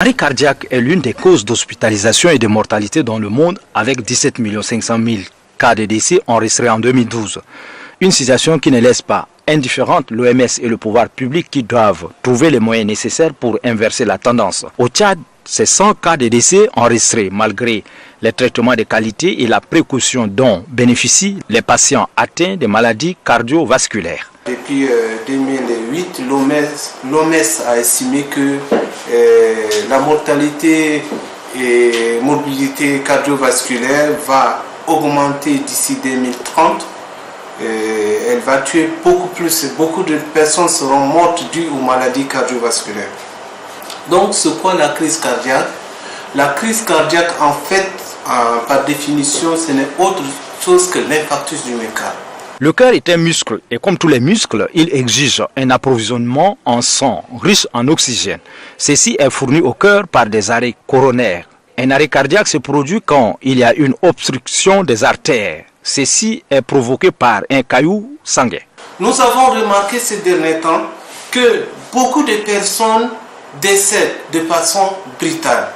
L'arrêt cardiaque est l'une des causes d'hospitalisation et de mortalité dans le monde avec 17 500 000 cas de décès enregistrés en 2012. Une situation qui ne laisse pas indifférente l'OMS et le pouvoir public qui doivent trouver les moyens nécessaires pour inverser la tendance. Au Tchad, c'est 100 cas de décès enregistrés malgré les traitements de qualité et la précaution dont bénéficient les patients atteints de maladies cardiovasculaires. Depuis 2008, l'OMS a estimé que la mortalité et morbidité cardiovasculaire va augmenter d'ici 2030. Elle va tuer beaucoup plus. Beaucoup de personnes seront mortes dues aux maladies cardiovasculaires. Donc, c'est quoi la crise cardiaque? La crise cardiaque, en fait, par définition, ce n'est autre chose que l'infarctus du myocarde. Le cœur est un muscle et comme tous les muscles, il exige un approvisionnement en sang riche en oxygène. Ceci est fourni au cœur par des arrêts coronaires. Un arrêt cardiaque se produit quand il y a une obstruction des artères. Ceci est provoqué par un caillou sanguin. Nous avons remarqué ces derniers temps que beaucoup de personnes décèdent de façon brutale.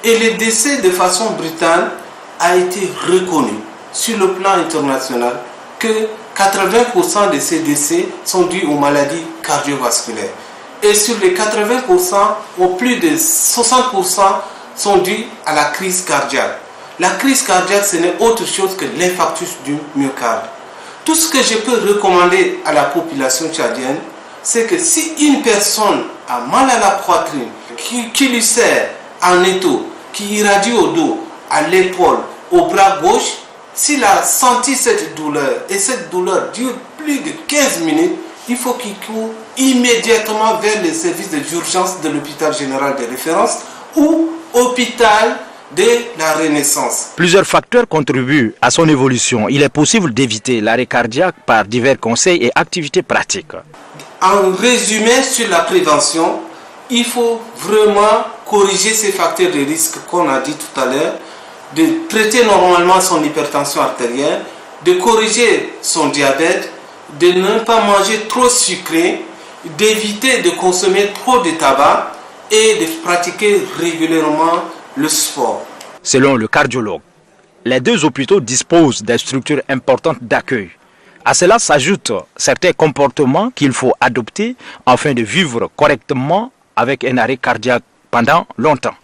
Et le décès de façon brutale a été reconnu sur le plan international que 80% de ces décès sont dus aux maladies cardiovasculaires. Et sur les 80%, au plus de 60% sont dus à la crise cardiaque. La crise cardiaque, ce n'est autre chose que l'infarctus du myocarde. Tout ce que je peux recommander à la population tchadienne, c'est que si une personne a mal à la poitrine, qui lui serre en étau, qui irradie au dos, à l'épaule, au bras gauche, s'il a senti cette douleur et cette douleur dure plus de 15 minutes, il faut qu'il court immédiatement vers les services d'urgence de l'hôpital général de référence ou hôpital de la Renaissance. Plusieurs facteurs contribuent à son évolution. Il est possible d'éviter l'arrêt cardiaque par divers conseils et activités pratiques. En résumé sur la prévention, il faut vraiment corriger ces facteurs de risque qu'on a dit tout à l'heure, de traiter normalement son hypertension artérielle, de corriger son diabète, de ne pas manger trop sucré, d'éviter de consommer trop de tabac et de pratiquer régulièrement le sport. Selon le cardiologue, les deux hôpitaux disposent de structures importantes d'accueil. À cela s'ajoutent certains comportements qu'il faut adopter afin de vivre correctement avec un arrêt cardiaque pendant longtemps.